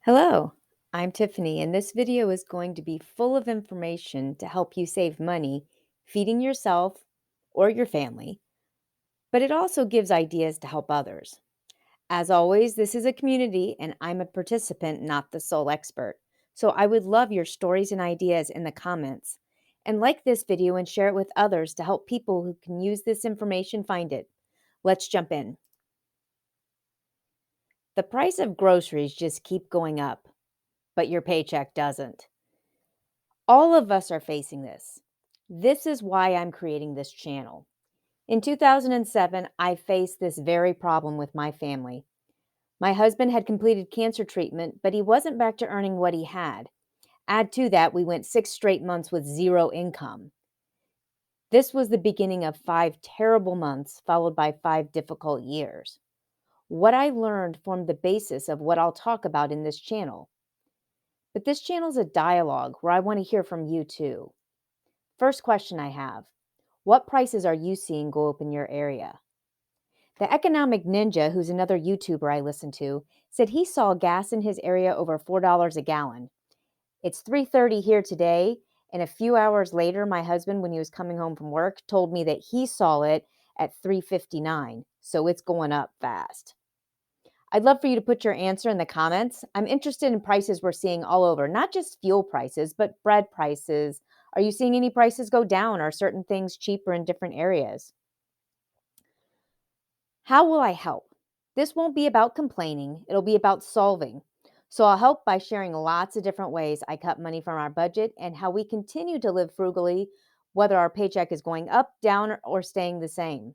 Hello, I'm Tiffany, and this video is going to be full of information to help you save money feeding yourself or your family, but it also gives ideas to help others. As always, this is a community and I'm a participant, not the sole expert. So I would love your stories and ideas in the comments. And like this video and share it with others to help people who can use this information find it. Let's jump in. The price of groceries just keep going up, but your paycheck doesn't. All of us are facing this. This is why I'm creating this channel. In 2007, I faced this very problem with my family. My husband had completed cancer treatment, but he wasn't back to earning what he had. Add to that, we went 6 straight months with zero income. This was the beginning of 5 terrible months, followed by 5 difficult years. What I learned formed the basis of what I'll talk about in this channel. But this channel is a dialogue where I want to hear from you too. First question I have: what prices are you seeing go up in your area? The Economic Ninja, who's another YouTuber I listen to, said he saw gas in his area over $4 a gallon. It's 3:30 here today, and a few hours later, my husband, when he was coming home from work, told me that he saw it at 3:59, so it's going up fast. I'd love for you to put your answer in the comments. I'm interested in prices we're seeing all over, not just fuel prices, but bread prices. Are you seeing any prices go down? Are certain things cheaper in different areas? How will I help? This won't be about complaining, it'll be about solving. So I'll help by sharing lots of different ways I cut money from our budget and how we continue to live frugally, whether our paycheck is going up, down, or staying the same.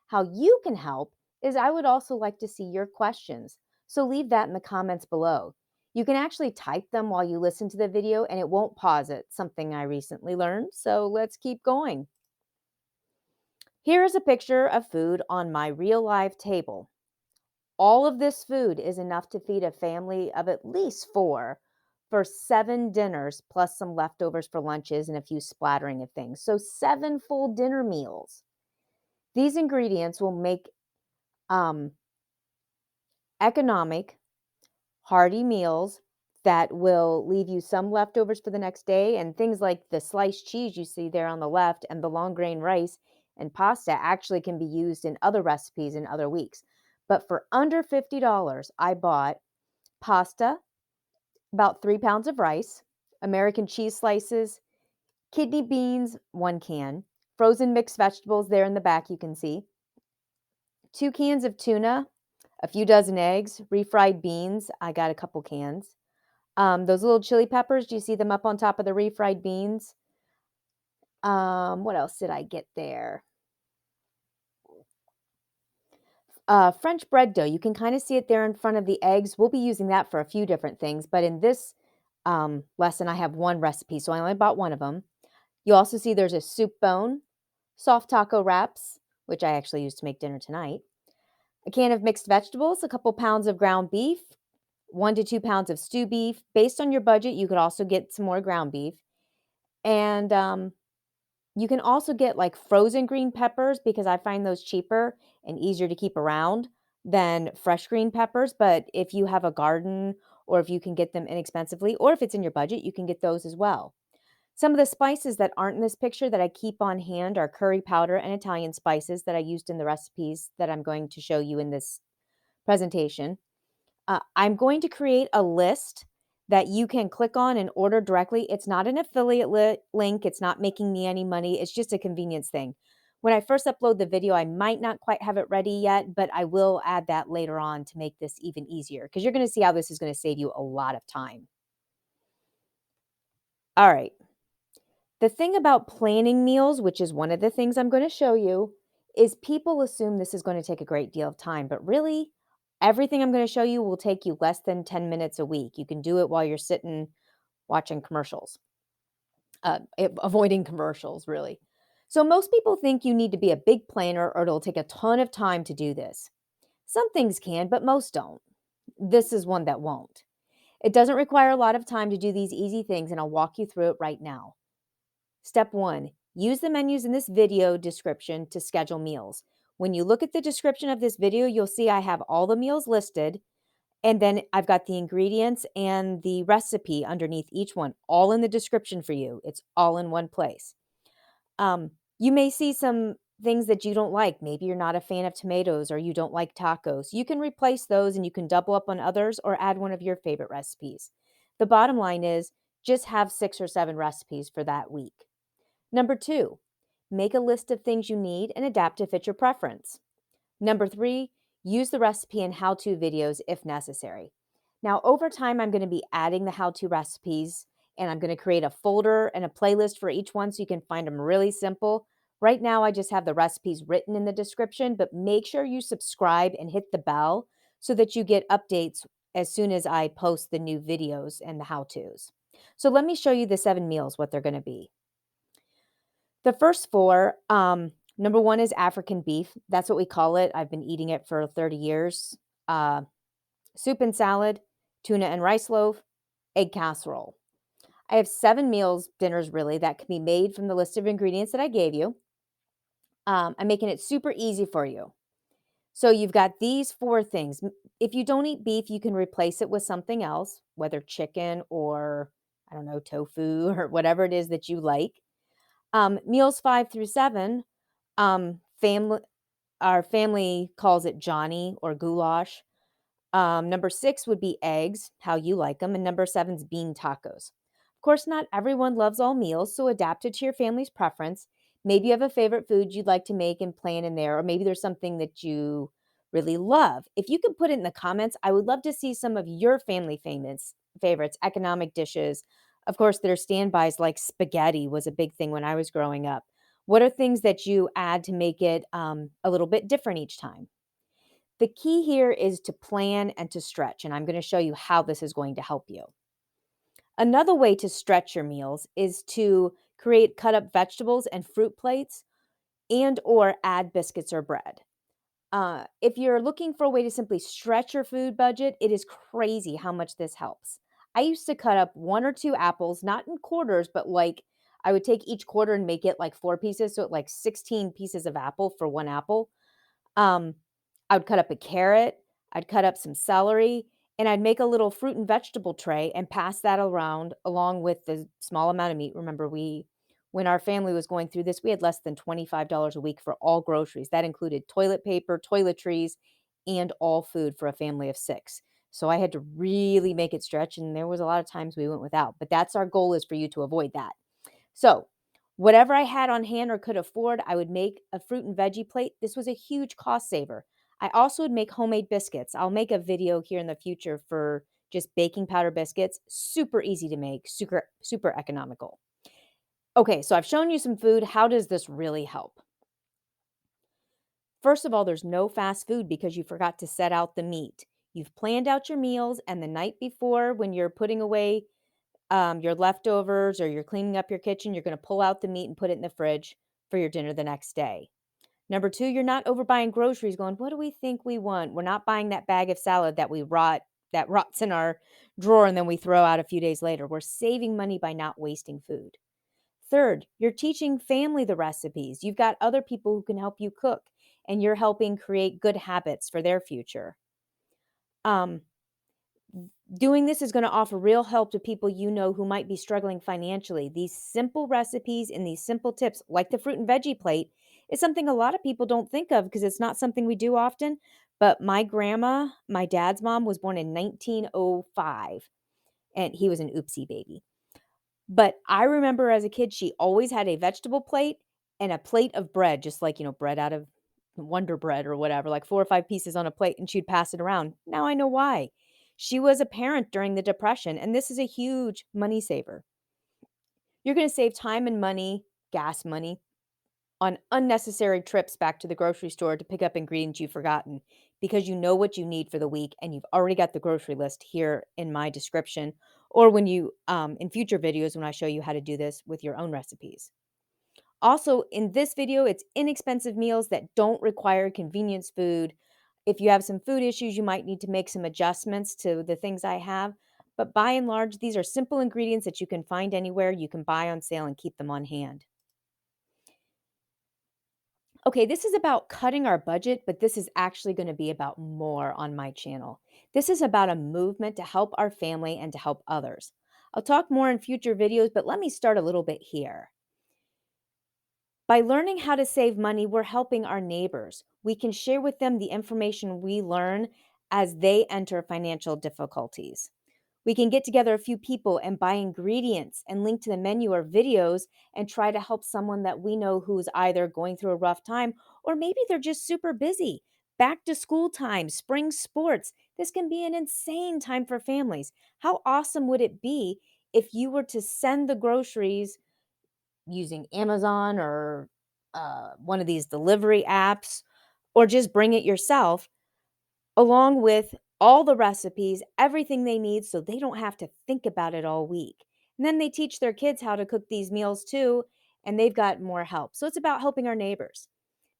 How you can help is I would also like to see your questions. So leave that in the comments below. You can actually type them while you listen to the video and it won't pause it, something I recently learned. So let's keep going. Here is a picture of food on my real life table. All of this food is enough to feed a family of at least four for 7 dinners, plus some leftovers for lunches and a few splattering of things. So 7 full dinner meals. These ingredients will make um, economic, hearty meals that will leave you some leftovers for the next day. And things like the sliced cheese you see there on the left and the long grain rice and pasta actually can be used in other recipes in other weeks. But for under $50, I bought pasta, about 3 pounds of rice, American cheese slices, kidney beans, 1 can, frozen mixed vegetables there in the back you can see, 2 cans of tuna, a few dozen eggs, refried beans. I got a couple cans. Those little chili peppers, do you see them up on top of the refried beans? What else did I get there? French bread dough. You can kind of see it there in front of the eggs. We'll be using that for a few different things, but in this lesson, I have one recipe, so I only bought one of them. You also see there's a soup bone, soft taco wraps, which I actually used to make dinner tonight, a can of mixed vegetables, a couple pounds of ground beef, 1 to 2 pounds of stew beef. Based on your budget, you could also get some more ground beef. And you can also get like frozen green peppers because I find those cheaper and easier to keep around than fresh green peppers. But if you have a garden or if you can get them inexpensively, or if it's in your budget, you can get those as well. Some of the spices that aren't in this picture that I keep on hand are curry powder and Italian spices that I used in the recipes that I'm going to show you in this presentation. I'm going to create a list that you can click on and order directly. It's not an affiliate link. It's not making me any money. It's just a convenience thing. When I first upload the video, I might not quite have it ready yet, but I will add that later on to make this even easier because you're going to see how this is going to save you a lot of time. All right. The thing about planning meals, which is one of the things I'm going to show you, is people assume this is going to take a great deal of time, but really, everything I'm going to show you will take you less than 10 minutes a week. You can do it while you're sitting watching commercials, avoiding commercials, really. So, most people think you need to be a big planner or it'll take a ton of time to do this. Some things can, but most don't. This is one that won't. It doesn't require a lot of time to do these easy things, and I'll walk you through it right now. Step 1, use the menus in this video description to schedule meals. When you look at the description of this video, you'll see I have all the meals listed And then I've got the ingredients and the recipe underneath each one, all in the description for you. It's all in one place. You may see some things that you don't like. Maybe you're not a fan of tomatoes or you don't like tacos. You can replace those and you can double up on others or add one of your favorite recipes. The bottom line is just have 6 or 7 recipes for that week. Number 2, make a list of things you need and adapt to fit your preference. Number 3, use the recipe and how to videos if necessary. Now, over time, I'm going to be adding the how to recipes and I'm going to create a folder and a playlist for each one so you can find them really simple. Right now, I just have the recipes written in the description, but make sure you subscribe and hit the bell so that you get updates as soon as I post the new videos and the how to's. So, let me show you the 7 meals, what they're going to be. The first 4, number 1 is African beef. That's what we call it. I've been eating it for 30 years. Uh, Soup and salad, tuna and rice loaf, egg casserole. I have 7 meals, dinners really, that can be made from the list of ingredients that I gave you. I'm making it super easy for you. So you've got these 4 things. If you don't eat beef, you can replace it with something else, whether chicken or, I don't know, tofu or whatever it is that you like. Meals 5 through 7, family our family calls it Johnny or goulash. Number 6 would be eggs, how you like them, and number 7 is bean tacos. Of course, not everyone loves all meals, so adapt it to your family's preference. Maybe you have a favorite food you'd like to make and plan in there, or maybe there's something that you really love. If you could put it in the comments, I would love to see some of your family famous favorites, economic dishes. Of course, there's standbys like spaghetti was a big thing when I was growing up. What are things that you add to make it a little bit different each time? The key here is to plan and to stretch, and I'm going to show you how this is going to help you. Another way to stretch your meals is to create cut up vegetables and fruit plates and or add biscuits or bread. If you're looking for a way to simply stretch your food budget, it is crazy how much this helps. I used to cut up 1 or 2 apples, not in quarters, but like I would take each quarter and make it like 4 pieces, so like 16 pieces of apple for 1 apple. Um, I would cut up a carrot, I'd cut up some celery, and I'd make a little fruit and vegetable tray and pass that around along with the small amount of meat. Remember, when our family was going through this, we had less than $25 a week for all groceries. That included toilet paper, toiletries, and all food for a family of 6. So I had to really make it stretch, and there was a lot of times we went without. But that's our goal, is for you to avoid that. So, whatever I had on hand or could afford, I would make a fruit and veggie plate. This was a huge cost saver. I also would make homemade biscuits. I'll make a video here in the future for just baking powder biscuits. Super easy to make, super economical. Okay, so I've shown you some food. How does this really help? First of all, there's no fast food because you forgot to set out the meat. You've planned out your meals, and the night before, when you're putting away your leftovers or you're cleaning up your kitchen, you're going to pull out the meat and put it in the fridge for your dinner the next day. Number 2, you're not overbuying groceries going, what do we think we want? We're not buying that bag of salad that rots in our drawer and then we throw out a few days later. We're saving money by not wasting food. Third, you're teaching family the recipes. You've got other people who can help you cook and you're helping create good habits for their future. Um, Doing this is going to offer real help to people you know who might be struggling financially. These simple recipes and these simple tips, like the fruit and veggie plate, is something a lot of people don't think of because it's not something we do often. But my grandma, my dad's mom, was born in 1905, and he was an oopsie baby. But I remember as a kid, she always had a vegetable plate and a plate of bread, just like, bread out of Wonder Bread or whatever, like 4 or 5 pieces on a plate, and she'd pass it around. Now I know why. She was a parent during the Depression, and this is a huge money saver. You're going to save time and money, gas money, on unnecessary trips back to the grocery store to pick up ingredients you've forgotten because you know what you need for the week and you've already got the grocery list here in my description or when you in future videos when I show you how to do this with your own recipes. Also, in this video, it's inexpensive meals that don't require convenience food. If you have some food issues, you might need to make some adjustments to the things I have. But by and large, these are simple ingredients that you can find anywhere, you can buy on sale and keep them on hand. Okay, this is about cutting our budget, but this is actually going to be about more on my channel. This is about a movement to help our family and to help others. I'll talk more in future videos, but let me start a little bit here. By learning how to save money, we're helping our neighbors. We can share with them the information we learn as they enter financial difficulties. We can get together a few people and buy ingredients and link to the menu or videos and try to help someone that we know who's either going through a rough time or maybe they're just super busy. Back to school time, spring sports. This can be an insane time for families. How awesome would it be if you were to send the groceries using Amazon or one of these delivery apps, or just bring it yourself, along with all the recipes, everything they need so they don't have to think about it all week. And then they teach their kids how to cook these meals too, and they've got more help. So it's about helping our neighbors.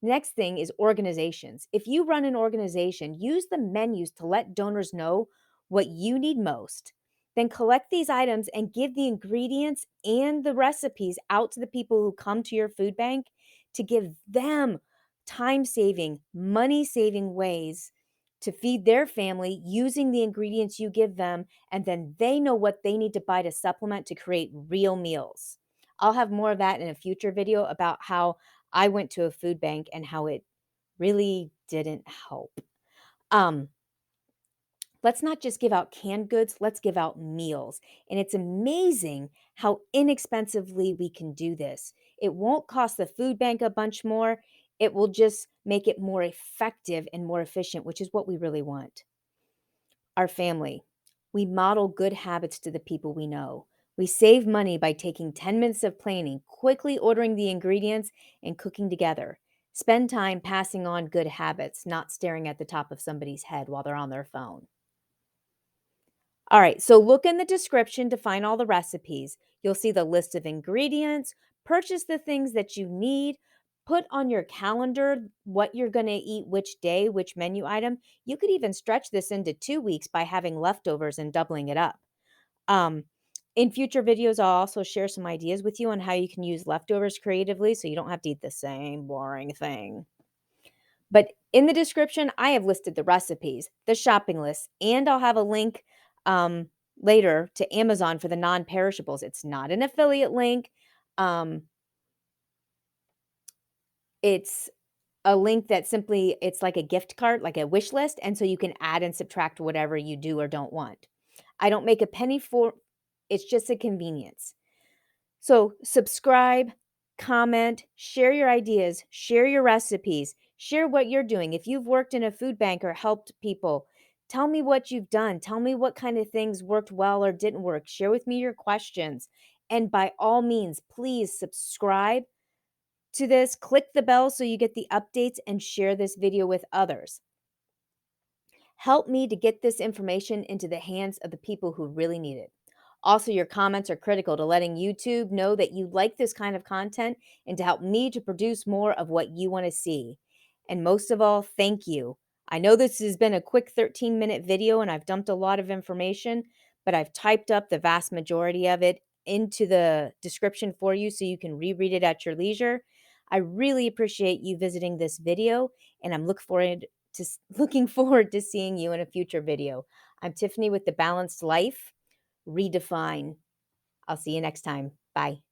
Next thing is organizations. If you run an organization, use the menus to let donors know what you need most. Then collect these items and give the ingredients and the recipes out to the people who come to your food bank to give them time saving, money saving ways to feed their family using the ingredients you give them. And then they know what they need to buy to supplement to create real meals. I'll have more of that in a future video about how I went to a food bank and how it really didn't help. Um, let's not just give out canned goods, let's give out meals. And it's amazing how inexpensively we can do this. It won't cost the food bank a bunch more. It will just make it more effective and more efficient, which is what we really want. Our family. We model good habits to the people we know. We save money by taking 10 minutes of planning, quickly ordering the ingredients, and cooking together. Spend time passing on good habits, not staring at the top of somebody's head while they're on their phone. All right, so look in the description to find all the recipes. You'll see the list of ingredients, purchase the things that you need, put on your calendar what you're going to eat which day, which menu item. You could even stretch this into 2 weeks by having leftovers and doubling it up. Um, in future videos, I'll also share some ideas with you on how you can use leftovers creatively so you don't have to eat the same boring thing. But in the description, I have listed the recipes, the shopping list, and I'll have a link um, later to Amazon for the non perishables. It's not an affiliate link. Um, it's a link that simply it's like a gift card, like a wish list, and so you can add and subtract whatever you do or don't want. I don't make a penny for it's just a convenience. So, subscribe, comment, share your ideas, share your recipes, share what you're doing. If you've worked in a food bank or helped people, tell me what you've done. Tell me what kind of things worked well or didn't work. Share with me your questions. And by all means, please subscribe to this, click the bell so you get the updates, and share this video with others. Help me to get this information into the hands of the people who really need it. Also, your comments are critical to letting YouTube know that you like this kind of content and to help me to produce more of what you want to see. And most of all, thank you. I know this has been a quick 13-minute video and I've dumped a lot of information, but I've typed up the vast majority of it into the description for you so you can reread it at your leisure. I really appreciate you visiting this video and I'm looking forward to seeing you in a future video. I'm Tiffany with The Balanced Life Redefine. I'll see you next time. Bye.